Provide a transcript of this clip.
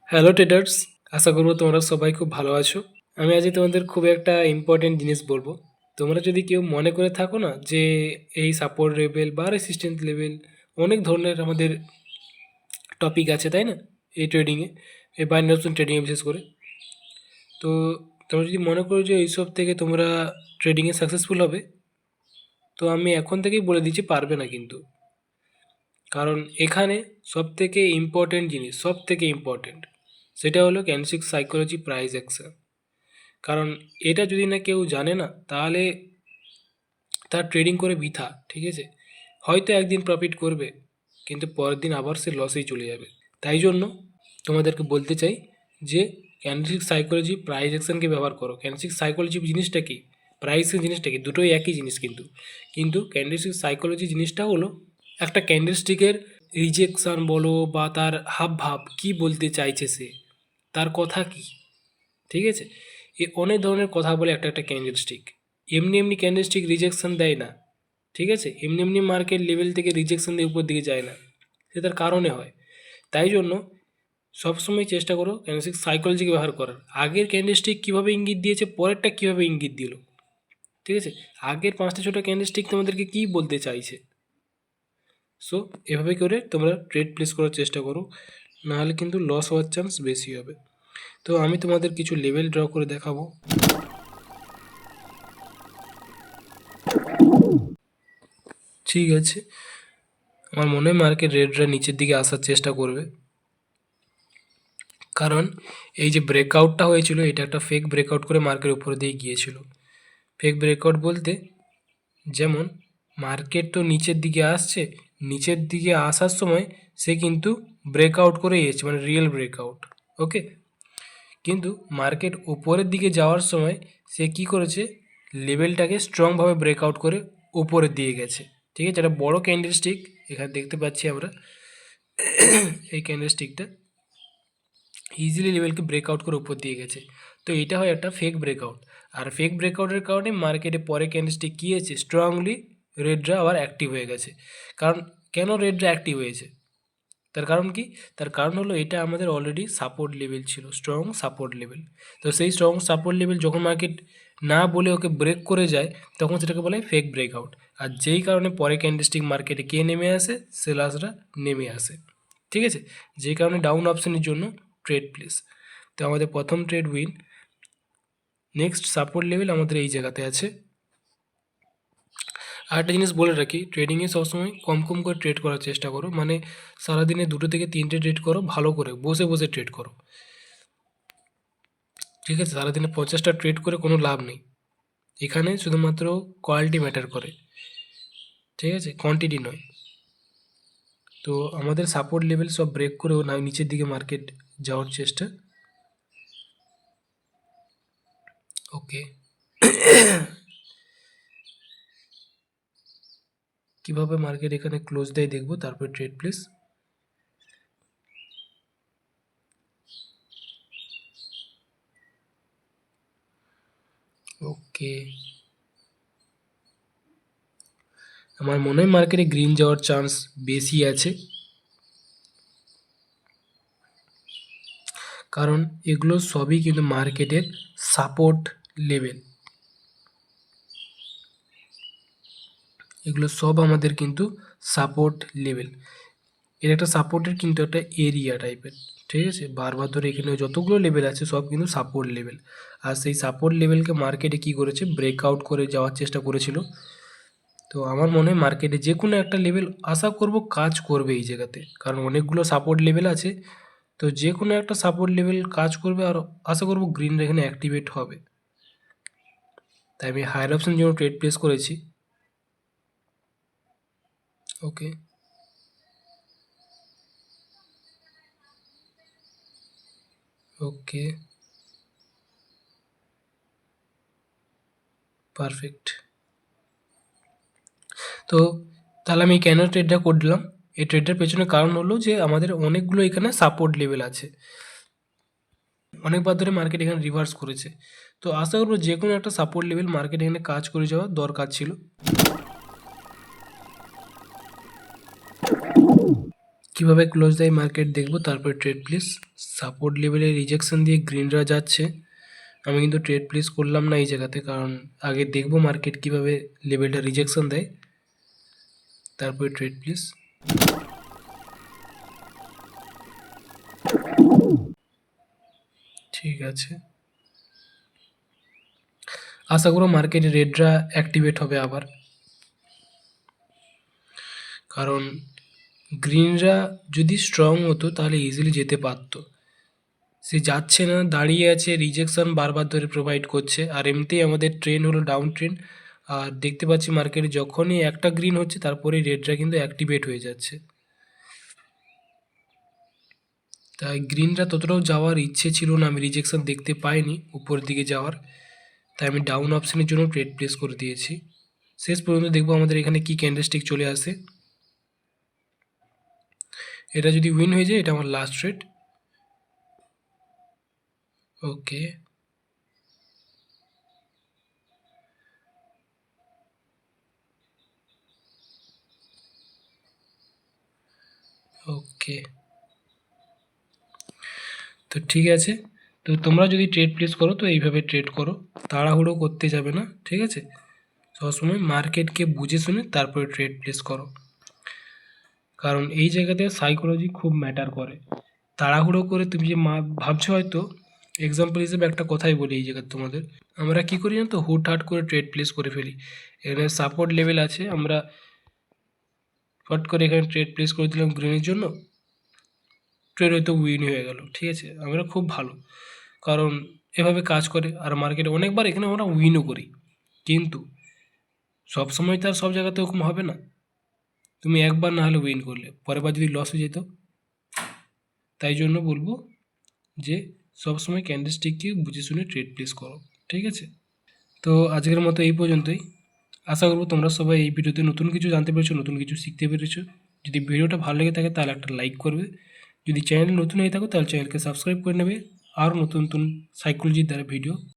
Hello traders, আশা করবো তোমরা সবাই খুব ভালো আছো। আমি আজকে তোমাদের খুব একটা ইম্পর্টেন্ট জিনিস বলবো। তোমরা যদি কেউ মনে করে থাকো না যে এই সাপোর্ট লেভেল বা রেসিস্ট্যান্স লেভেল, অনেক ধরনের আমাদের টপিক আছে তাই না এই ট্রেডিংয়ে, এই বাইনারি অপশন ট্রেডিংয়ে বিশেষ করে। তো তোমরা যদি মনে করো যে এইসব থেকে তোমরা ট্রেডিংয়ে সাকসেসফুল হবে, তো আমি এখন থেকেই বলে দিচ্ছি পারবে না কিন্তু। কারণ এখানে সবথেকে ইম্পর্টেন্ট জিনিস, সবথেকে ইম্পর্টেন্ট সেটা হলো ক্যান্ডেলস্টিক সাইকোলজি, প্রাইস অ্যাকশন। কারণ এটা যদি না কেউ জানে না, তাহলে তার ট্রেডিং করে বৃথা। ঠিক আছে, হয়তো একদিন প্রফিট করবে, কিন্তু পরের দিন আবার সে লসেই চলে যাবে। তাই জন্য তোমাদেরকে বলতে চাই যে ক্যান্ডেলস্টিক সাইকোলজি, প্রাইস অ্যাকশনকে ব্যবহার করো। ক্যান্ডেলস্টিক সাইকোলজি জিনিসটা কি, প্রাইস জিনিসটা কি, দুটোই একই জিনিস কিন্তু। কিন্তু ক্যান্ডেলস্টিক সাইকোলজি জিনিসটা হলো একটা ক্যান্ডেলস্টিকের রিজেকশন বলো বা তার হাব ভাব কী বলতে চাইছে সে, তার কথা কি। ঠিক আছে, এ অনেক ধরনের কথা বলে একটা একটা ক্যান্ডেলস্টিক। এমনি এমনি ক্যান্ডেলস্টিক রিজেকশন দেয় না। ঠিক আছে, এমনি এমনি মার্কেট লেভেল থেকে রিজেকশন দিয়ে উপর দিকে যায় না, সে তার কারণে হয়। তাই জন্য সবসময় চেষ্টা করো ক্যান্ডেলস্টিক সাইকোলজিকে ব্যবহার করার। আগের ক্যান্ডেলস্টিক কীভাবে ইঙ্গিত দিয়েছে, পরেরটা কীভাবে ইঙ্গিত দিল। ঠিক আছে, আগের 5টা 6টা ক্যান্ডেলস্টিক তোমাদেরকে কী বলতে চাইছে। সো এভাবে করে তোমরা ট্রেড প্লেস করার চেষ্টা করো, নাহলে কিন্তু লস হওয়ার চান্স বেশি হবে। তো আমি তোমাদের কিছু লেভেল ড্র করে দেখাবো। ঠিক আছে, আমার মনে হয় মার্কেট রেটটা নিচের দিকে আসার চেষ্টা করবে, কারণ এই যে ব্রেকআউটটা হয়েছিল এটা একটা ফেক ব্রেকআউট করে মার্কেট উপরে দিয়ে গিয়েছিল। ফেক ব্রেকআউট বলতে যেমন মার্কেট তো নিচের দিকে আসছে, নিচের দিকে আসার সময় সে কিন্তু ব্রেকআউট করে এসেছে, মানে রিয়েল ব্রেকআউট। ওকে, কিন্তু মার্কেট উপরের দিকে যাওয়ার সময় সে কি করেছে, লেভেলটাকে স্ট্রংভাবে ব্রেকআউট করে উপরে দিয়ে গেছে। ঠিক আছে, একটা বড় ক্যান্ডেলস্টিক এখানে দেখতে পাচ্ছি আমরা। এই ক্যান্ডেলস্টিকটা ইজিলি লেভেলকে ব্রেকআউট করে উপর দিয়ে গেছে। তো এটা হয় একটা ফেক ব্রেকআউট। আর ফেক ব্রেকআউটের কারণে মার্কেটে পরে ক্যান্ডেলস্টিক কী হয়েছে, স্ট্রংলি রেডরা আবার অ্যাক্টিভ হয়ে গেছে। কারণ কেন রেডরা অ্যাক্টিভ হয়েছে, তার কারণ কি, তার কারণ হলো এটা আমাদের অলরেডি সাপোর্ট লেভেল ছিল, স্ট্রং সাপোর্ট লেভেল। তো সেই স্ট্রং সাপোর্ট লেভেল যখন মার্কেট না বলে ওকে ব্রেক করে যায়, তখন সেটাকে বলে ফেক ব্রেকআউট। আর যেই কারণে পরে ক্যান্ডেলস্টিক মার্কেটে কে নেমে আসে, সেলার্সরা নেমে আসে। ঠিক আছে, যেই কারণে ডাউন অপশনের জন্য ট্রেড প্লেস। তো আমাদের প্রথম trade win. Next support level আমাদের এই জায়গাতে আছে। আর একটা জিনিস বলে রাখি, ট্রেডিংয়ে সবসময় কম কম করে ট্রেড করার চেষ্টা করো, মানে সারাদিনে 2 থেকে 3টে ট্রেড করো, ভালো করে বসে বসে ট্রেড করো। ঠিক আছে, সারাদিনে 50টা ট্রেড করে কোনো লাভ নেই, এখানে শুধুমাত্র কোয়ালিটি ম্যাটার করে। ঠিক আছে, কোয়ান্টিটি নয়। তো আমাদের সাপোর্ট লেভেল সব ব্রেক করেও না নিচের দিকে মার্কেট যাওয়ার চেষ্টা। ওকে, কিভাবে মার্কেট এখানে ক্লোজ দেয় দেখবো, তারপর ট্রেড প্লেস। ওকে, আমার মনে হয় মার্কেটে গ্রিন যাওয়ার চান্স বেশি আছে, কারণ এগুলো সবই কিন্তু মার্কেটের সাপোর্ট লেভেল। এগুলো সব আমাদের কিন্তু সাপোর্ট লেভেল। এর একটা সাপোর্টের কিন্তু একটা এরিয়া টাইপের। ঠিক আছে, বারবার ধরে এখানে যতগুলো লেভেল আছে সব কিন্তু সাপোর্ট লেভেল। আর সেই সাপোর্ট লেভেলকে মার্কেটে কী করেছে, ব্রেকআউট করে যাওয়ার চেষ্টা করেছিল। তো আমার মনে হয় মার্কেটে যে কোনো একটা লেভেল আশা করব কাজ করবে এই জায়গাতে, কারণ অনেকগুলো সাপোর্ট লেভেল আছে। তো যে কোনো একটা সাপোর্ট লেভেল কাজ করবে, আর আশা করব গ্রিন এখানে অ্যাক্টিভেট হবে। তাই আমি হায়ার অপশন জন্য ট্রেড প্লেস করেছি। ওকে, ওকে, পারফেক্ট। তো তাহলে আমি কেন ট্রেডটা করলাম, এই ট্রেডটার পেছনে কারণ হলো যে আমাদের অনেকগুলো এখানে সাপোর্ট লেভেল আছে, অনেকবার ধরে মার্কেট এখানে রিভার্স করেছে। তো আশা করবো যে কোনো একটা সাপোর্ট লেভেল মার্কেট এখানে কাজ করে যাওয়া দরকার ছিল, কিভাবে ক্লোজ দেয় মার্কেট দেখবো, তারপরে ট্রেড প্লেস। সাপোর্ট লেভেলে রিজেকশন দিয়ে গ্রিনরা যাচ্ছে, আমি কিন্তু ট্রেড প্লেস করলাম না এই জায়গাতে, কারণ আগে দেখবো মার্কেট কিভাবে লেভেলটা রিজেকশন দেয়, তারপরে ট্রেড প্লেস। ঠিক আছে, আশা করো মার্কেটে রেডরা অ্যাক্টিভেট হবে আবার, কারণ গ্রিনরা যদি স্ট্রং হতো তাহলে ইজিলি যেতে পারতো। সে যাচ্ছে না, দাঁড়িয়ে আছে, রিজেকশন বারবার ধরে প্রোভাইড করছে, আর এমনিতেই আমাদের ট্রেন হলো ডাউন ট্রেন। আর দেখতে পাচ্ছি মার্কেটে যখনই একটা গ্রিন হচ্ছে তারপরে রেডরা কিন্তু অ্যাক্টিভেট হয়ে যাচ্ছে। তাই গ্রিনরা ততটাও যাওয়ার ইচ্ছে ছিল না, আমি রিজেকশন দেখতে পাইনি উপরের দিকে যাওয়ার, তাই আমি ডাউন অপশনের জন্য ট্রেড প্লেস করে দিয়েছি। শেষ পর্যন্ত দেখবো আমাদের এখানে কি ক্যান্ডেলস্টিক চলে আসে। এটা যদি উইন হয়ে যায় এটা আমার লাস্ট ট্রেড। ওকে, ওকে, তো ঠিক আছে। তো তোমরা যদি ট্রেড প্লেস করো তো এইভাবে ট্রেড করো, তাড়াহুড়ো করতে যাবে না, ঠিক আছে? সবসময় মার্কেটকে বুঝে শুনে তারপরে ট্রেড প্লেস করো, কারণ এই জায়গাতে সাইকোলজি খুব ম্যাটার করে। তাড়াহুড়ো করে তুমি যে ভাবছো, হয়তো এক্সাম্পল হিসেবে একটা কথাই বলি এই জায়গায় তোমাদের, আমরা কী করি জানো তো, হুটহাট করে ট্রেড প্লেস করে ফেলি। এখানে সাপোর্ট লেভেল আছে, আমরা ফট করে এখানে ট্রেড প্লেস করে দিলাম গ্রিনের জন্য, ট্রেড হয়তো উইন হয়ে গেল, ঠিক আছে, আমরা খুব ভালো, কারণ এভাবে কাজ করে। আর মার্কেটে অনেকবার এখানে আমরা উইনও করি, কিন্তু সব সময় তো আর সব জায়গাতে ওরকম হবে না। তুমি একবার না হলে উইন করলে, পরের বার যদি লস হয়ে যেত, তাই জন্য বলবো যে সবসময় ক্যান্ডেলস্টিককে বুঝে শুনে ট্রেড প্লেস করো, ঠিক আছে? তো আজকের মতো এই পর্যন্তই। আশা করবো তোমরা সবাই এই ভিডিওতে নতুন কিছু জানতে পেরেছো, নতুন কিছু শিখতে পেরেছো। যদি ভিডিওটা ভালো লেগে থাকে তাহলে একটা লাইক করবে, যদি চ্যানেল নতুন হয়ে থাকো তাহলে চ্যানেলকে সাবস্ক্রাইব করে নেবে, আর নতুন নতুন সাইকোলজির দ্বারা ভিডিও